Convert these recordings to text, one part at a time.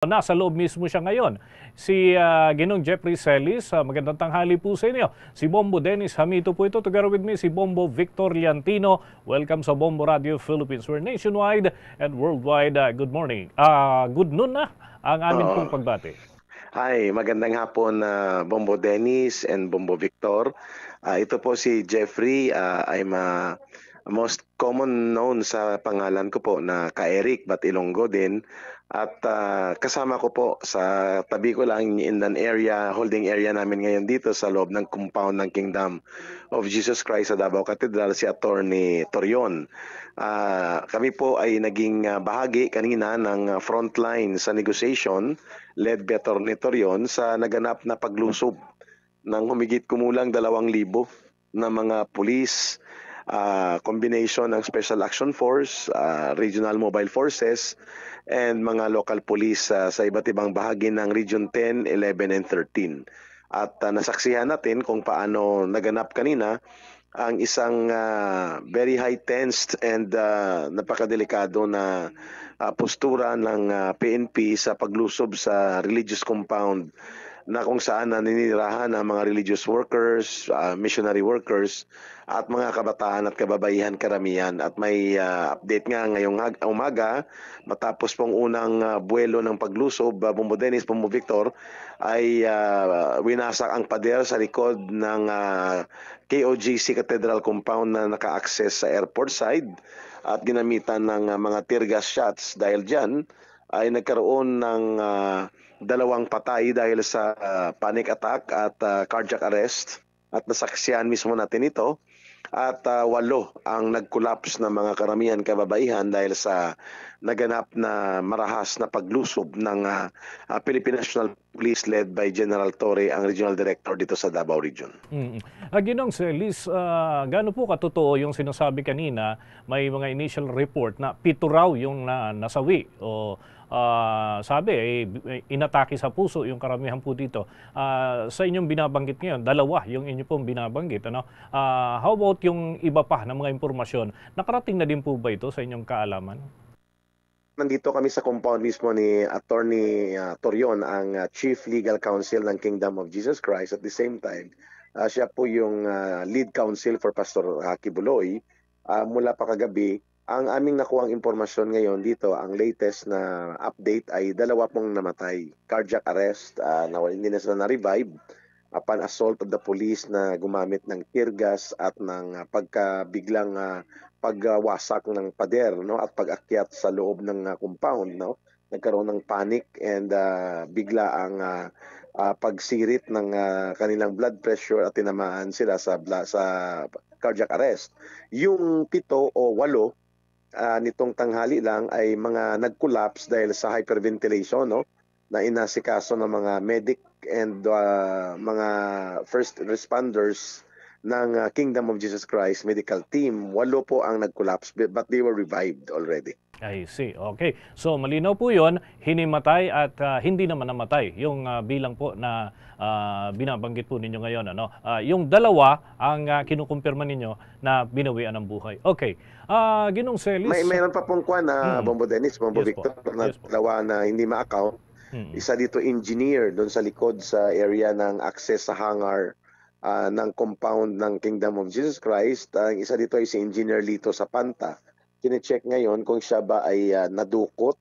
Nasa loob mismo siya ngayon. Si Ginong Jeffrey Celis, magandang tanghali po sa inyo. Si Bombo Dennis Hamito po ito. Together with me, si Bombo Victor Liantino. Welcome sa Bombo Radio Philippines. We're nationwide and worldwide. Good morning. Good noon na ang amin pong Oo. pagbati. Hi, magandang hapon Bombo Dennis and Bombo Victor. Ito po si Jeffrey. I'm most common known sa pangalan ko po na Ka-Eric but Ilonggo din. At kasama ko po sa tabi ko lang in an area, holding area namin ngayon dito sa loob ng compound ng Kingdom of Jesus Christ sa Davao Cathedral, si Attorney Torion. Kami po ay naging bahagi kanina ng frontline sa negotiation led by Attorney Torion sa naganap na paglusob ng humigit kumulang 2,000 na mga pulis, combination ng Special Action Force, Regional Mobile Forces, and mga local police sa iba't ibang bahagi ng Region 10, 11, and 13. At nasaksihan natin kung paano naganap kanina ang isang very high tensed and napakadelikado na postura ng PNP sa paglusob sa religious compound na kung saan naninirahan ang mga religious workers, missionary workers, at mga kabataan at kababaihan karamihan. At may update nga ngayong umaga, matapos pong unang buwelo ng paglusob, Bombo Dennis, Bombo Victor, ay winasak ang pader sa likod ng KOGC Cathedral Compound na naka-access sa airport side at ginamitan ng mga tear gas shots. Dahil dyan ay nagkaroon ng 2 patay dahil sa panic attack at cardiac arrest, at nasaksihan mismo natin ito. At 8 ang nag-collapse na mga karamihan kababaihan dahil sa naganap na marahas na paglusob ng Philippine National Police led by General Torre, ang Regional Director dito sa Davao Region. Ginong Celis, gaano po katotoo yung sinasabi kanina, may mga initial report na 7 raw yung nasawi o sabi, inatake sa puso yung karamihan po dito. Sa inyong binabanggit ngayon, 2 yung inyo pong binabanggit. Ano? How about yung iba pa na mga impormasyon? Nakarating na din po ba ito sa inyong kaalaman? Nandito kami sa compound mismo ni Attorney Torion, ang Chief Legal Counsel ng Kingdom of Jesus Christ. At the same time, siya po yung lead counsel for Pastor Kibuloy. Mula pa kagabi, ang aming nakuhang impormasyon ngayon dito, ang latest na update ay 2 pong namatay. Cardiac arrest, hindi na sila na-revive upon assault of the police na gumamit ng tear gas at ng pagkabiglang pagwasak ng pader, no, at pag-akyat sa loob ng compound, no. Nagkaroon ng panic and bigla ang pagsirit ng kanilang blood pressure at tinamaan sila sa cardiac arrest. Yung 7 o 8 nitong tanghali lang ay mga nag-collapse dahil sa hyperventilation, no, na inasikaso ng mga medic and mga first responders ng Kingdom of Jesus Christ medical team. 8 po ang nag-collapse but they were revived already. I see. Okay. So malinaw po 'yon, hinimatay at hindi naman namatay yung bilang po na binabanggit po ninyo ngayon, ano. Yung 2 ang kinukumpirma ninyo na binawian ng buhay. Okay. Ginong Celis. Mayroon pa pong Bombo Dennis, Bombo Yes Victor, po. na Yes po. 2 na hindi ma-account. Isa dito engineer doon sa likod sa area ng access sa hangar ng compound ng Kingdom of Jesus Christ. Ang isa dito ay si Engineer Lito Sapanta. Kine-check ngayon kung siya ba ay nadukot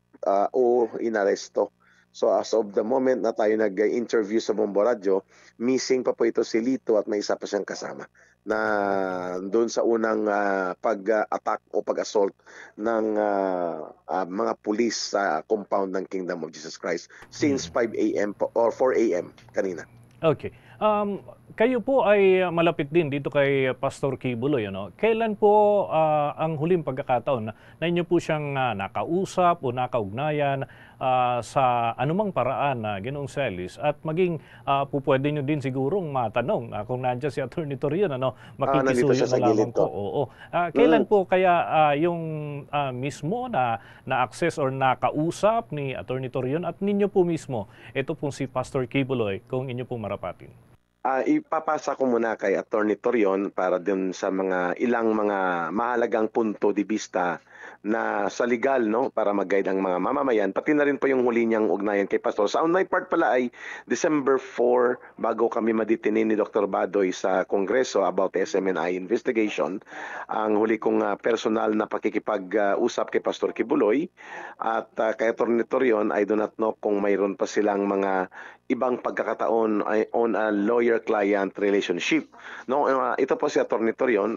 o inaresto. So as of the moment na tayo nag-interview sa Bombo Radio, missing pa po ito si Lito at may isa pa siyang kasama na doon sa unang pag-attack o pag-assault ng mga pulis sa compound ng Kingdom of Jesus Christ since 5 a.m. or 4 a.m. kanina. Okay. Kayo po ay malapit din dito kay Pastor Kibuloy, ano? Kailan po ang huling pagkakataon na inyo po siyang nakausap o nakaugnayan sa anumang paraan na Ginoong Celis, at maging pwede nyo din sigurong matanong kung nandiyan si Attorney Torion, ano, Nandito makikisuyo siya sa na lamang gilid po. ko. Oo. Kailan po kaya yung mismo na-access or nakausap ni Attorney Torion at ninyo po mismo, ito pong si Pastor Kibuloy, kung inyo pong marapatin? Ipapasa ko muna kay Attorney Torion para din sa ilang mga mahalagang punto de vista na sa legal, no, para mag-guide ang mga mamamayan, pati na rin po yung huli niyang ugnayan kay Pastor. Sa on my part pala ay December 4, bago kami maditinin ni Dr. Badoy sa Kongreso about SMNI investigation, ang huli kong personal na pakikipag-usap kay Pastor Kibuloy at kay Atty. Torion, I do not know kung mayroon pa silang mga ibang pagkakataon on a lawyer-client relationship. No, ito po si Atty. Torion,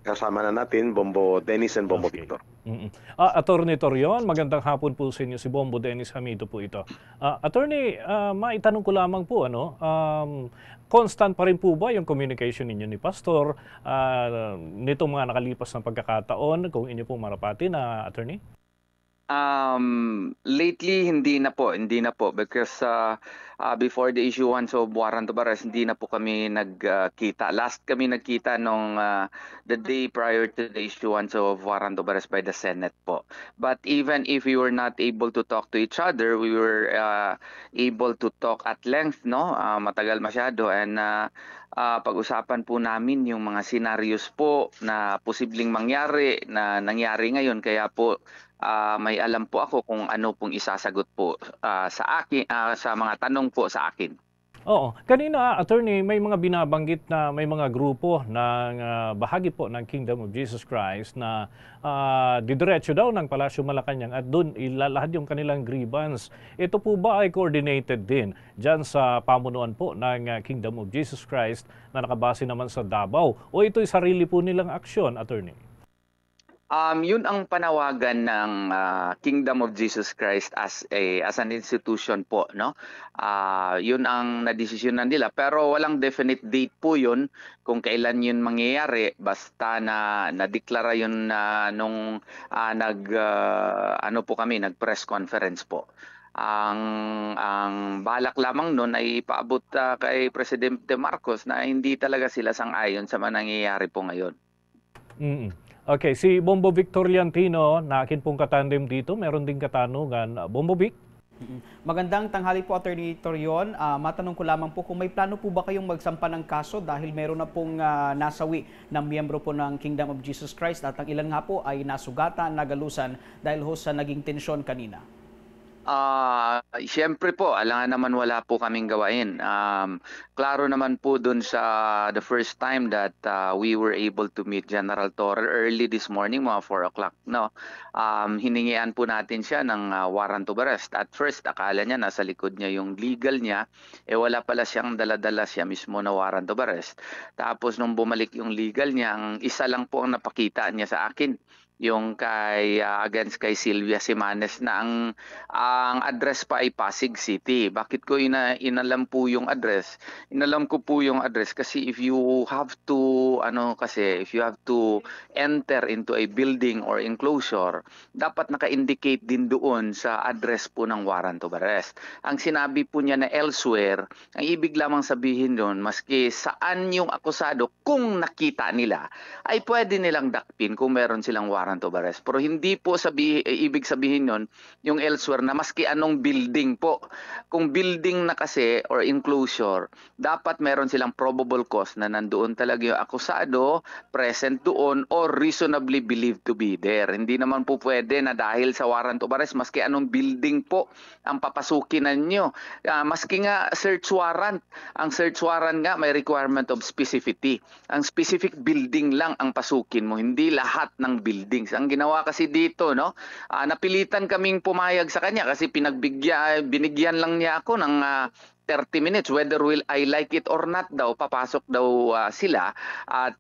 kasama na natin Bombo Dennis and Bombo Okay. Victor. Attorney Torion, magandang hapon po sa inyo. Si Bombo Dennis Hamido po ito. Attorney, maitanong ko lamang po, constant pa rin po ba yung communication ninyo ni Pastor nitong mga nakalipas na pagkakataon, kung inyo po marapati na attorney? Lately hindi na po because before the issuance of warrant of arrest hindi na po kami nagkita. Last kami nagkita nung the day prior to the issuance of warrant of arrest by the Senate po. But even if we were not able to talk to each other, we were able to talk at length, no? Matagal masyado, and pag-usapan po namin yung mga scenarios po na posibleng mangyari na nangyari ngayon, kaya po may alam po ako kung ano pong isasagot po sa akin, sa mga tanong po sa akin. Oo. Kanina, attorney, may mga binabanggit na may mga grupo ng bahagi po ng Kingdom of Jesus Christ na didiretso daw ng Palasyo Malacanang at doon ilalahad yung kanilang grievance. Ito po ba ay coordinated din dyan sa pamunuan po ng Kingdom of Jesus Christ na nakabase naman sa Davao? O ito'y sarili po nilang aksyon, attorney? Yun ang panawagan ng Kingdom of Jesus Christ as an institution po, no? Yun ang nadesisyonan nila, pero walang definite date po yun kung kailan yun mangyayari, basta na nadeklara yun nung nag-press conference po. Ang balak lamang nun ay ipaabot kay Presidente Marcos na hindi talaga sila sang-ayon sa nangyayari po ngayon. Okay, si Bombo Victor Liantino, na akin pong katandem dito, meron ding katanungan. Bombo Vic? Magandang tanghali po, Atty. Torion. Matanong ko lamang po kung may plano po ba kayong magsampa ng kaso dahil meron na pong nasawi ng miyembro po ng Kingdom of Jesus Christ at ang ilan nga po ay nasugatan, nagalusan dahil ho sa naging tensyon kanina. Siyempre po, alangan naman wala po kaming gawain. Klaro naman po dun sa the first time that we were able to meet General Torre early this morning, mga 4 o'clock. No? Hiningian po natin siya ng warrant of arrest. At first, akala niya nasa likod niya yung legal niya. Wala pala siyang dala-dala siya mismo na warrant of arrest. Tapos nung bumalik yung legal niya, ang isa lang po ang napakita niya sa akin, yung against kay Sylvia Simanes na ang address pa ay Pasig City. Bakit ko inalam po yung address? Inalam ko po yung address kasi if you have to enter into a building or enclosure, dapat naka-indicate din doon sa address po ng warrant of arrest. Ang sinabi po niya na elsewhere, ang ibig lamang sabihin doon, maski saan yung akusado, kung nakita nila, ay pwede nilang dakpin kung meron silang warrant of arrest. Pero hindi po ibig sabihin yon yung elsewhere na maski anong building po. Kung building na kasi or enclosure, dapat meron silang probable cause na nandoon talaga yung akusado, present doon, or reasonably believed to be there. Hindi naman po pwede na dahil sa warrant of arrest, maski anong building po ang papasukin ninyo. Maski nga search warrant, ang search warrant nga may requirement of specificity. Ang specific building lang ang pasukin mo, hindi lahat ng buildings. Ang ginawa kasi dito, no, napilitan kaming pumayag sa kanya kasi binigyan lang niya ako ng 30 minutes, whether will I like it or not daw, papasok daw sila. At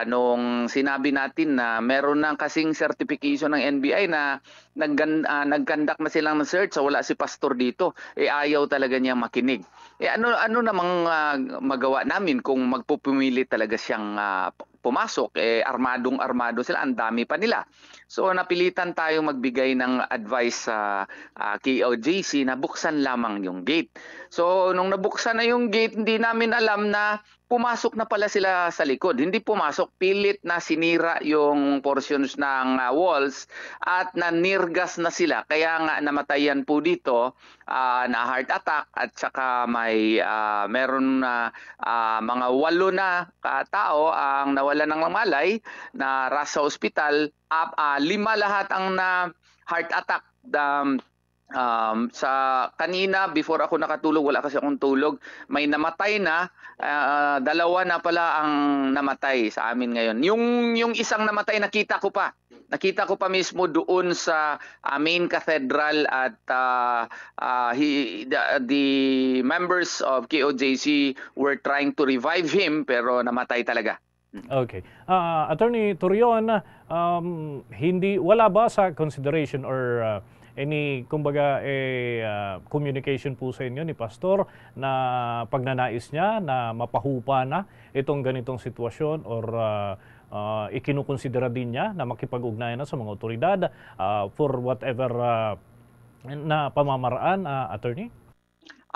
nung sinabi natin na meron na kasing certification ng NBI na nag-conduct na silang search, so wala si pastor dito, ayaw talaga niya makinig. Ano namang magawa namin kung magpupumili talaga siyang pumasok, armadong-armado sila, ang dami pa nila. So napilitan tayong magbigay ng advice sa KOJC na buksan lamang yung gate. So nung nabuksan na yung gate, hindi namin alam na pumasok na pala sila sa likod. Hindi pumasok, pilit na sinira yung portions ng walls at nanirgas na sila. Kaya nga namatayan po dito na heart attack at saka meron na mga 8 na tao ang nawalan ng malay na rasa ospital. 5 lahat ang na heart attack. Sa kanina, before ako nakatulog, wala kasi akong tulog, may namatay na, 2 na pala ang namatay sa amin ngayon. Yung isang namatay nakita ko pa mismo doon sa main cathedral at the members of KOJC were trying to revive him pero namatay talaga. Okay. Attorney Torion, wala ba sa consideration or any kumbaga communication po sa inyo ni Pastor na pagnanais niya na mapahupa na itong ganitong sitwasyon or ikinukonsidera din niya na makipag-ugnayan na sa mga otoridad for whatever na pamamaraan, attorney?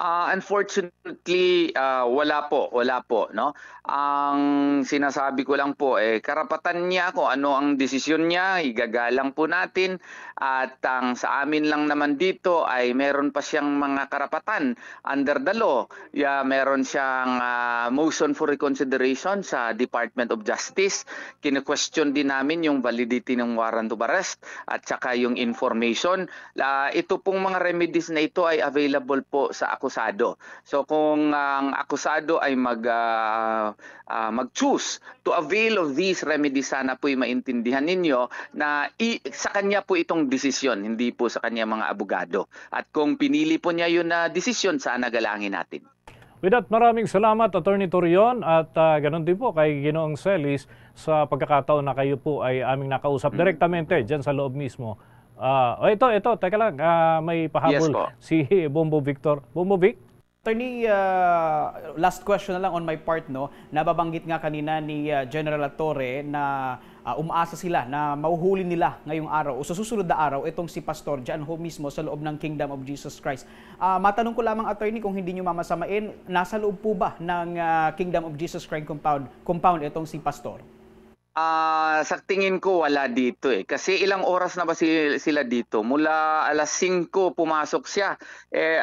Unfortunately, wala po, no? Ang sinasabi ko lang po, karapatan niya kung ano ang desisyon niya, igagalang po natin. At ang sa amin lang naman dito ay meron pa siyang mga karapatan under the law. Meron siyang motion for reconsideration sa Department of Justice. Kine-question din namin yung validity ng warrant of arrest at saka yung information. Ito pong mga remedies na ito ay available po sa akusado. So kung ang akusado ay mag-choose to avail of these remedies, sana po'y maintindihan ninyo na sa kanya po itong desisyon, hindi po sa kanya mga abogado. At kung pinili po niya yun na desisyon, sana galangin natin. With that, maraming salamat, Attorney Torion, at ganoon din po kay Ginoong Celis sa pagkakataon na kayo po ay aming nakausap direktamente dyan sa loob mismo. Ito, teka lang, may pahabol si Bombo Victor. Bombo Vic? Attorney, last question na lang on my part, no. Nababanggit nga kanina ni General Torre na umaasa sila na mahuhuli nila ngayong araw o sa susunod na araw itong si Pastor dyan ho mismo sa loob ng Kingdom of Jesus Christ. Matanong ko lamang, Attorney, kung hindi nyo mamasamain, nasa loob po ba ng Kingdom of Jesus Christ compound itong si Pastor? Sa tingin ko wala dito Kasi ilang oras na ba sila dito? Mula alas 5 pumasok siya.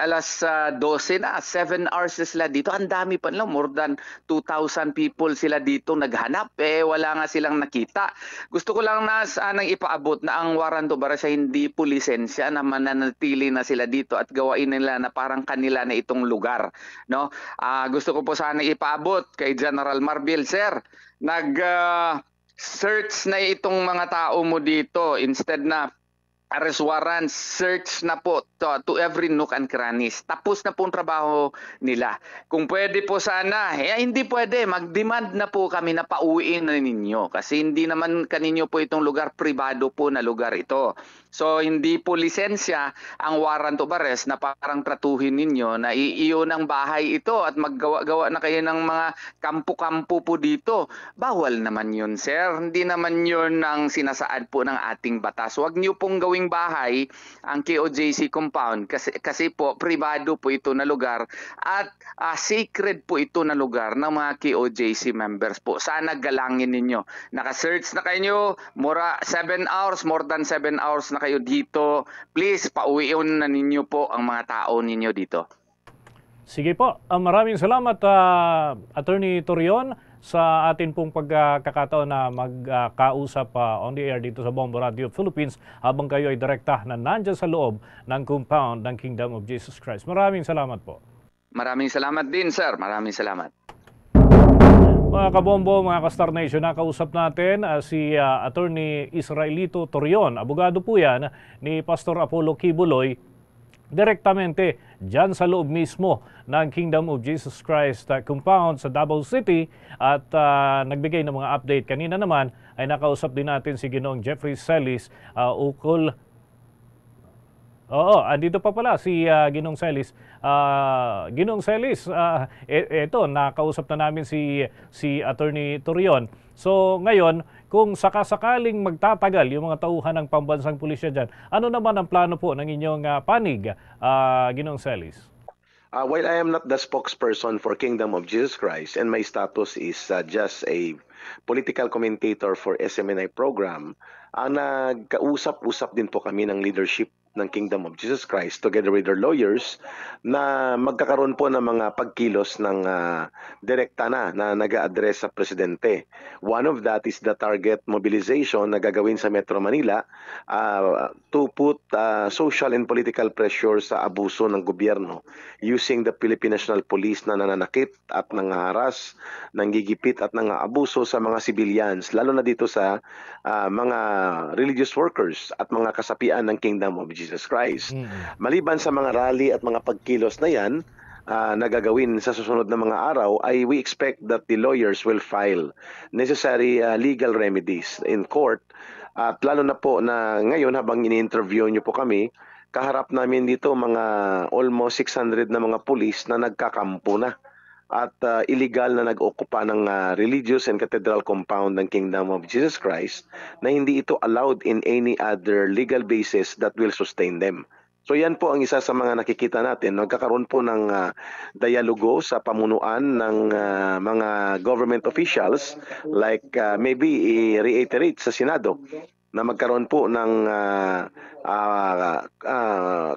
Alas 12 na, 7 hours na sila dito. Ang dami pa lang, more than 2,000 people sila dito naghanap. Wala nga silang nakita. Gusto ko lang na sanang ipaabot na ang warrant of arrest hindi po lisensya na mananatili na sila dito at gawain nila na parang kanila na itong lugar. No? Gusto ko po sanang ipaabot kay General Marbil, sir. Search na itong mga tao mo dito instead na arrest warrant, search na po to every nook and crannies. Tapos na po ang trabaho nila. Kung pwede po sana, hindi pwede. Mag-demand na po kami na pauwiin na ninyo. Kasi hindi naman kaninyo po itong lugar, pribado po na lugar ito. So hindi po lisensya ang warrant of arrest na parang tratuhin ninyo na iiyon ng bahay ito at maggawa-gawa na kayo ng mga kampo-kampo po dito. Bawal naman yun, sir. Hindi naman yun ang sinasaad po ng ating batas. Huwag niyo pong gawing bahay ang KOJC compound kasi po pribado po ito na lugar at sacred po ito na lugar ng mga KOJC members po. Sana galangin ninyo. Naka-search na kayo, more than 7 hours na kayo dito. Please, pauwiin na ninyo po ang mga tao ninyo dito. Sige po. Maraming salamat, Attorney Torion, sa atin pong pagkakataon na magkausap on the air dito sa Bombo Radio Philippines habang kayo ay direkta na nandyan sa loob ng compound ng Kingdom of Jesus Christ. Maraming salamat po. Maraming salamat din, sir. Maraming salamat. Mga kabombo, mga ka-Star Nation, nakausap natin si Attorney Israelito Torion. Abogado po yan ni Pastor Apollo Kibuloy, direktamente dyan sa loob mismo ng Kingdom of Jesus Christ compound sa Davao City at nagbigay ng mga update. Kanina naman ay nakausap din natin si Ginoong Jeffrey Celis ukol. Andito pa pala si Ginoong Celis. Ginoong Celis, eto, nakausap na namin si Attorney Torion. So ngayon, kung sakasakaling magtatagal yung mga tauhan ng pambansang pulisya dyan, ano naman ang plano po ng inyong panig, Ginoong Celis? While I am not the spokesperson for Kingdom of Jesus Christ and my status is just a political commentator for SMNI program, nagkausap-usap din po kami ng leadership ng Kingdom of Jesus Christ together with their lawyers na magkakaroon po ng mga pagkilos ng direkta na nag-a-address sa presidente. One of that is the target mobilization na gagawin sa Metro Manila to put social and political pressure sa abuso ng gobyerno using the Philippine National Police na nananakit at nangaharas, nanggigipit at nangaabuso sa mga civilians, lalo na dito sa mga religious workers at mga kasapian ng Kingdom of Jesus Christ. Maliban sa mga rally at mga pagkilos na yan, na gagawin sa susunod na mga araw, we expect that the lawyers will file necessary legal remedies in court. At lalo na po na ngayon habang ini-interview nyo po kami, kaharap namin dito mga almost 600 na mga pulis na nagkakampo na at illegal na nag-okupa ng religious and cathedral compound ng Kingdom of Jesus Christ na hindi ito allowed in any other legal basis that will sustain them. So yan po ang isa sa mga nakikita natin. Nagkakaroon po ng dialogo sa pamunuan ng mga government officials like maybe i-reiterate sa Senado na magkaroon po ng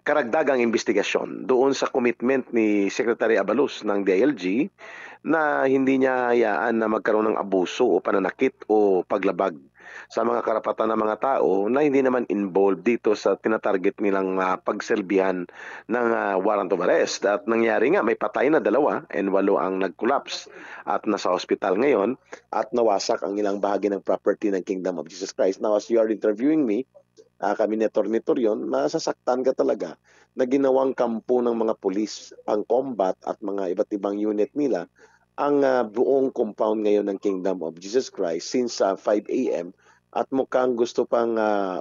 karagdagang investigasyon doon sa commitment ni Secretary Abalos ng DILG na hindi niya hayaan na magkaroon ng abuso o pananakit o paglabag sa mga karapatan ng mga tao na hindi naman involved dito sa tinatarget nilang pagselbihan ng warrant of arrest. At nangyari nga, may patay na 2 and 8 ang nag-collapse at nasa hospital ngayon at nawasak ang ilang bahagi ng property ng Kingdom of Jesus Christ. Now, as you are interviewing me, kami ni Atty. Torion, masasaktan ka talaga na ginawang kampo ng mga pulis ang combat at mga iba't ibang unit nila ang buong compound ngayon ng Kingdom of Jesus Christ since 5 a.m. at mukhang gusto pang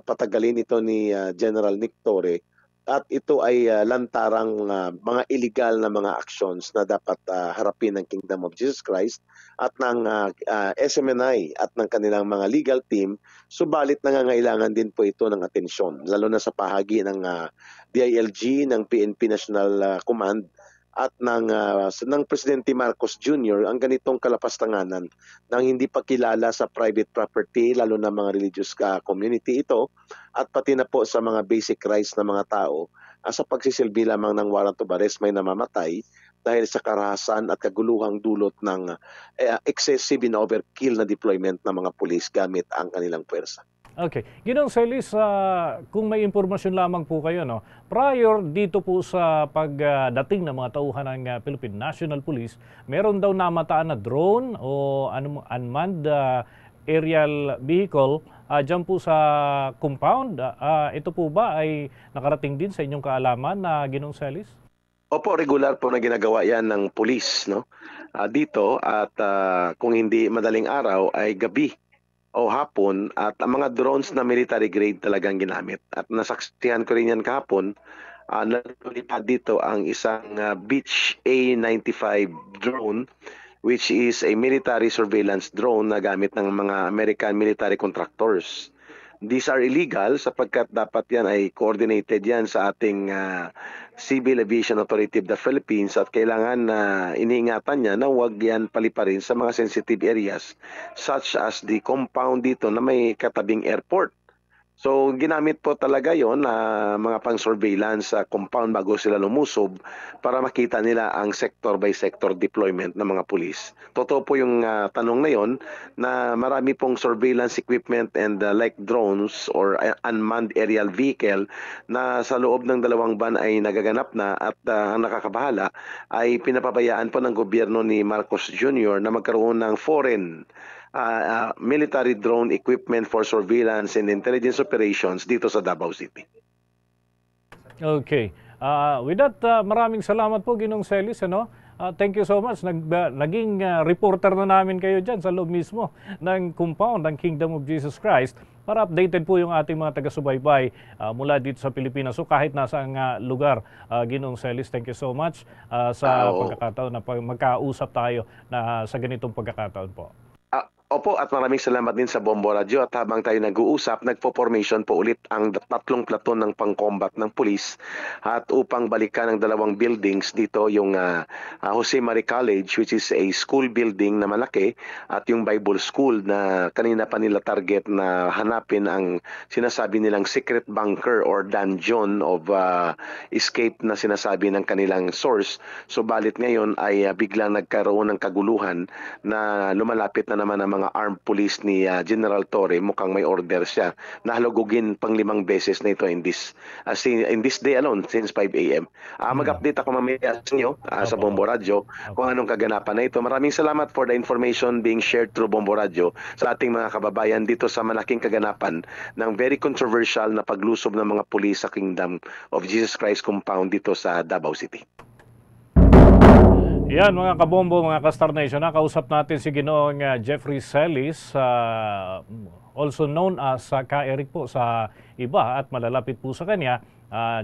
patagalin ito ni General Nick Torre at ito ay lantarang mga illegal na mga actions na dapat harapin ng Kingdom of Jesus Christ at ng SMNI at ng kanilang mga legal team. Subalit nangangailangan din po ito ng atensyon lalo na sa pahagi ng DILG, ng PNP National Command at ng Presidente Marcos Jr. ang ganitong kalapastanganan ng hindi pa kilala sa private property, lalo na mga religious community ito, at pati na po sa mga basic rights ng mga tao sa pagsisilbi lamang ng warrant of arrest may namamatay dahil sa karahasan at kaguluhang dulot ng excessive and overkill na deployment ng mga pulis gamit ang kanilang puwersa. Okay. Ginoong Celis, kung may impormasyon lamang po kayo, no, prior dito po sa pagdating ng mga tauhan ng Philippine National Police, meron daw namataan na drone o unmanned aerial vehicle dyan po sa compound. Ito po ba ay nakarating din sa inyong kaalaman na Ginoong Celis? Opo, regular po na ginagawa yan ng police, no? Dito at kung hindi madaling araw ay gabi o hapon at ang mga drones na military grade talagang ginamit. At nasaksihan ko rin yan kahapon, nalipad dito ang isang Beech A-95 drone which is a military surveillance drone na gamit ng mga American military contractors. These are illegal sapagkat dapat yan ay coordinated yan sa ating Civil Aviation Authority of the Philippines at kailangan iniingatan niya na huwag yan paliparin sa mga sensitive areas such as the compound dito na may katabing airport. So ginamit po talaga yon na mga pang-surveillance sa compound bago sila lumusob para makita nila ang sector by sector deployment ng mga pulis. Totoo po yung tanong na yon na marami pong surveillance equipment and like drones or unmanned aerial vehicle na sa loob ng 2 buwan ay nagaganap na at ang nakakabahala ay pinapabayaan po ng gobyerno ni Marcos Jr. na magkaroon ng foreign military drone equipment for surveillance and intelligence operations dito sa Davao City. Okay. With that, maraming salamat po, Ginoong Celis. Thank you so much. Naging reporter na namin kayo dyan sa loob mismo ng compound ng Kingdom of Jesus Christ para updated po yung ating mga taga-subaybay mula dito sa Pilipinas. So kahit nasa lugar, Ginoong Celis, thank you so much sa pagkakataon na magkausap tayo na sa ganitong pagkakataon po. Opo, at maraming salamat din sa Bombo Radio, at habang tayo nag-uusap, nagpo-formation po ulit ang 3 platon ng pang-combat ng pulis at upang balikan ang 2 buildings dito, yung Jose Marie College, which is a school building na malaki, at yung Bible School na kanina pa nila target na hanapin ang sinasabi nilang secret bunker or dungeon of escape na sinasabi ng kanilang source. So balit ngayon ay biglang nagkaroon ng kaguluhan na lumalapit na naman ang mga armed police ni General Torre. Mukhang may order siya na halugugin pang 5 beses na ito in this day alone since 5 a.m. Mag-update ako mamaya sa inyo sa Bombo Radio kung anong kaganapan na ito. Maraming salamat for the information being shared through Bombo Radio sa ating mga kababayan dito sa malaking kaganapan ng very controversial na paglusob ng mga pulis sa Kingdom of Jesus Christ compound dito sa Davao City. Yan mga kabombo, mga ka-Star Nation, nakausap natin si Ginoong Jeffrey Celis, also known as Ka-Eric po sa iba, at malalapit po sa kanya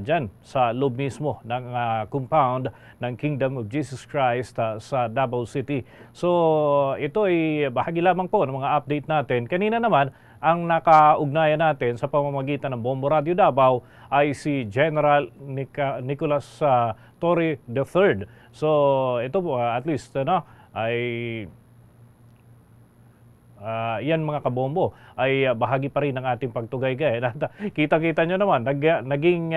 dyan sa loob mismo ng compound ng Kingdom of Jesus Christ sa Davao City. So ito ay bahagi lamang po ng mga update natin. Kanina naman, ang nakaugnayan natin sa pamamagitan ng Bombo Radio Davao ay si General Nicolas Torre III. So ito po at least ay yan mga kabombo ay bahagi pa rin ng ating pagtugaygay. Kita-kita nyo naman, naging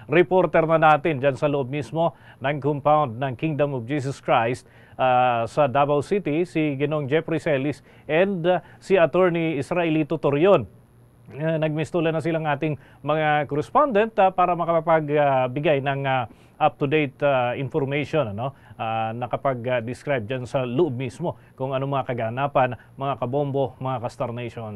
reporter na natin dyan sa loob mismo ng compound ng Kingdom of Jesus Christ sa Davao City, si Ginoong Jeffrey Celis and si Attorney Israelito Torion. Nagmistulan na silang ating mga correspondent para makapagbigay ng up-to-date information, nakapag-describe dyan sa loob mismo kung ano mga kaganapan, mga kabombo, mga ka-Star Nation.